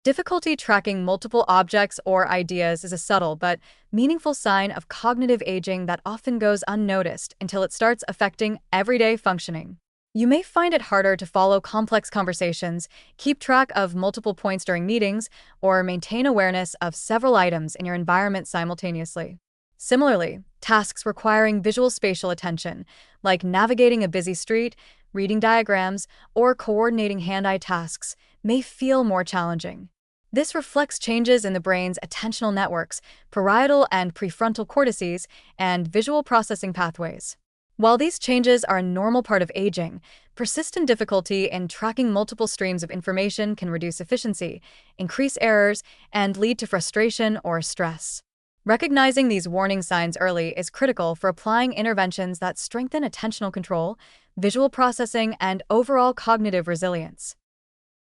Difficulty tracking multiple objects or ideas is a subtle but meaningful sign of cognitive aging that often goes unnoticed until it starts affecting everyday functioning. You may find it harder to follow complex conversations, keep track of multiple points during meetings, or maintain awareness of several items in your environment simultaneously. Similarly, tasks requiring visual spatial attention, like navigating a busy street, reading diagrams, or coordinating hand-eye tasks, may feel more challenging. This reflects changes in the brain's attentional networks, parietal and prefrontal cortices, and visual processing pathways. While these changes are a normal part of aging, persistent difficulty in tracking multiple streams of information can reduce efficiency, increase errors, and lead to frustration or stress. Recognizing these warning signs early is critical for applying interventions that strengthen attentional control, visual processing, and overall cognitive resilience.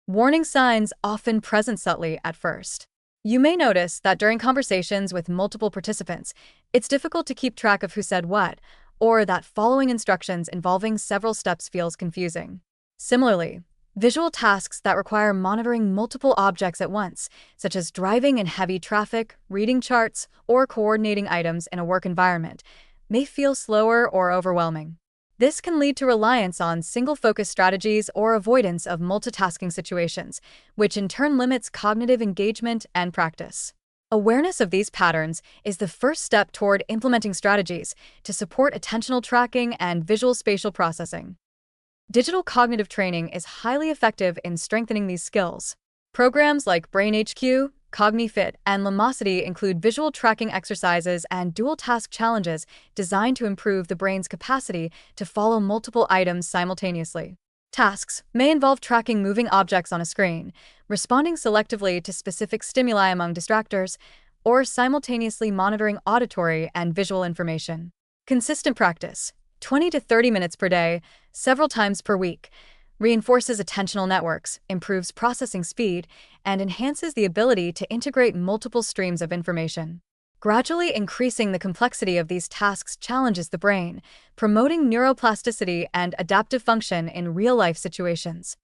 Warning signs often present subtly at first. You may notice that during conversations with multiple participants, it's difficult to keep track of who said what, or that following instructions involving several steps feels confusing. Similarly, visual tasks that require monitoring multiple objects at once, such as driving in heavy traffic, reading charts, or coordinating items in a work environment, may feel slower or overwhelming. This can lead to reliance on single-focus strategies or avoidance of multitasking situations, which in turn limits cognitive engagement and practice. Awareness of these patterns is the first step toward implementing strategies to support attentional tracking and visual spatial processing. Digital cognitive training is highly effective in strengthening these skills. Programs like BrainHQ, CogniFit, and Lumosity include visual tracking exercises and dual-task challenges designed to improve the brain's capacity to follow multiple items simultaneously. Tasks may involve tracking moving objects on a screen, responding selectively to specific stimuli among distractors, or simultaneously monitoring auditory and visual information. Consistent practice, 20 to 30 minutes per day, several times per week, reinforces attentional networks, improves processing speed, and enhances the ability to integrate multiple streams of information. Gradually increasing the complexity of these tasks challenges the brain, promoting neuroplasticity and adaptive function in real-life situations.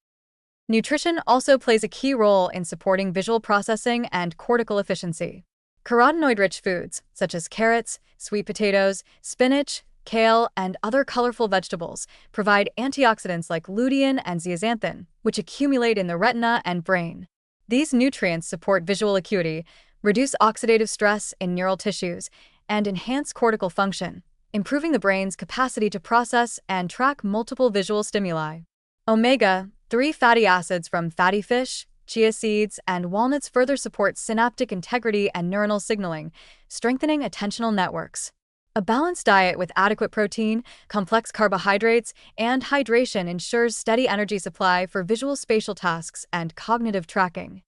Nutrition also plays a key role in supporting visual processing and cortical efficiency. Carotenoid-rich foods, such as carrots, sweet potatoes, spinach, kale, and other colorful vegetables, provide antioxidants like lutein and zeaxanthin, which accumulate in the retina and brain. These nutrients support visual acuity, reduce oxidative stress in neural tissues, and enhance cortical function, improving the brain's capacity to process and track multiple visual stimuli. Omega-3 fatty acids from fatty fish, chia seeds, and walnuts further support synaptic integrity and neuronal signaling, strengthening attentional networks. A balanced diet with adequate protein, complex carbohydrates, and hydration ensures steady energy supply for visual spatial tasks and cognitive tracking.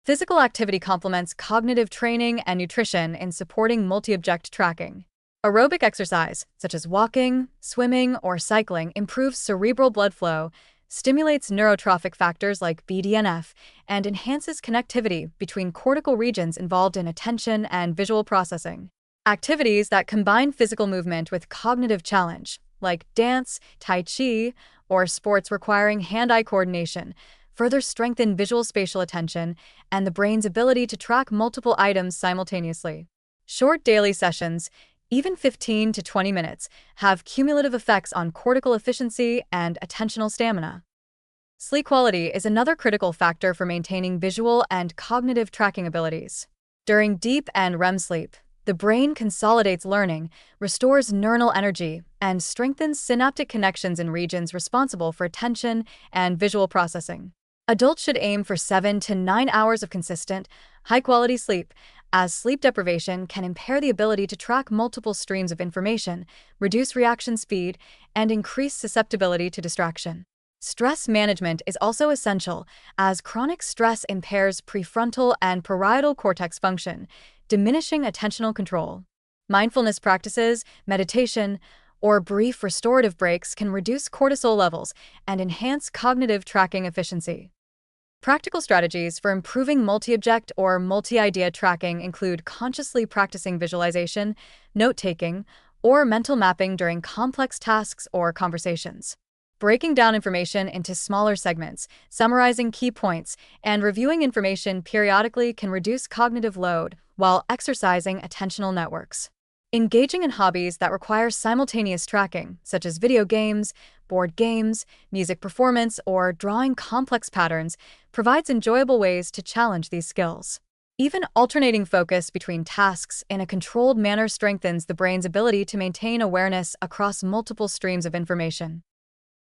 Physical activity complements cognitive training and nutrition in supporting multi-object tracking. Aerobic exercise, such as walking, swimming, or cycling, improves cerebral blood flow, stimulates neurotrophic factors like BDNF, and enhances connectivity between cortical regions involved in attention and visual processing. Activities that combine physical movement with cognitive challenge, like dance, tai chi, or sports requiring hand-eye coordination, further strengthen visual spatial attention and the brain's ability to track multiple items simultaneously. Short daily sessions, even 15 to 20 minutes, have cumulative effects on cortical efficiency and attentional stamina. Sleep quality is another critical factor for maintaining visual and cognitive tracking abilities. During deep and REM sleep, the brain consolidates learning, restores neuronal energy, and strengthens synaptic connections in regions responsible for attention and visual processing. Adults should aim for 7 to 9 hours of consistent, high-quality sleep, as sleep deprivation can impair the ability to track multiple streams of information, reduce reaction speed, and increase susceptibility to distraction. Stress management is also essential, as chronic stress impairs prefrontal and parietal cortex function, diminishing attentional control. Mindfulness practices, meditation, or brief restorative breaks can reduce cortisol levels and enhance cognitive tracking efficiency. Practical strategies for improving multi-object or multi-idea tracking include consciously practicing visualization, note-taking, or mental mapping during complex tasks or conversations. Breaking down information into smaller segments, summarizing key points, and reviewing information periodically can reduce cognitive load while exercising attentional networks. Engaging in hobbies that require simultaneous tracking, such as video games, board games, music performance, or drawing complex patterns, provides enjoyable ways to challenge these skills. Even alternating focus between tasks in a controlled manner strengthens the brain's ability to maintain awareness across multiple streams of information.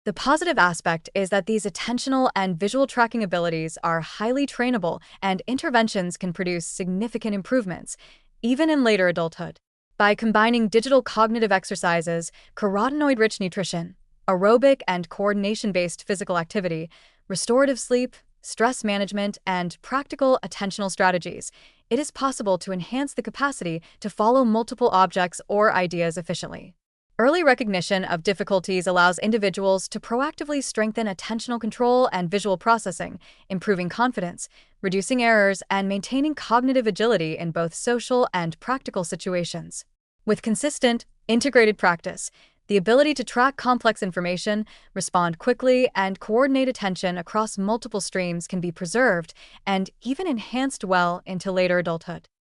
The positive aspect is that these attentional and visual tracking abilities are highly trainable, and interventions can produce significant improvements, even in later adulthood. By combining digital cognitive exercises, carotenoid-rich nutrition, aerobic and coordination-based physical activity, restorative sleep, stress management, and practical attentional strategies, it is possible to enhance the capacity to follow multiple objects or ideas efficiently. Early recognition of difficulties allows individuals to proactively strengthen attentional control and visual processing, improving confidence, reducing errors, and maintaining cognitive agility in both social and practical situations. With consistent, integrated practice, the ability to track complex information, respond quickly, and coordinate attention across multiple streams can be preserved and even enhanced well into later adulthood.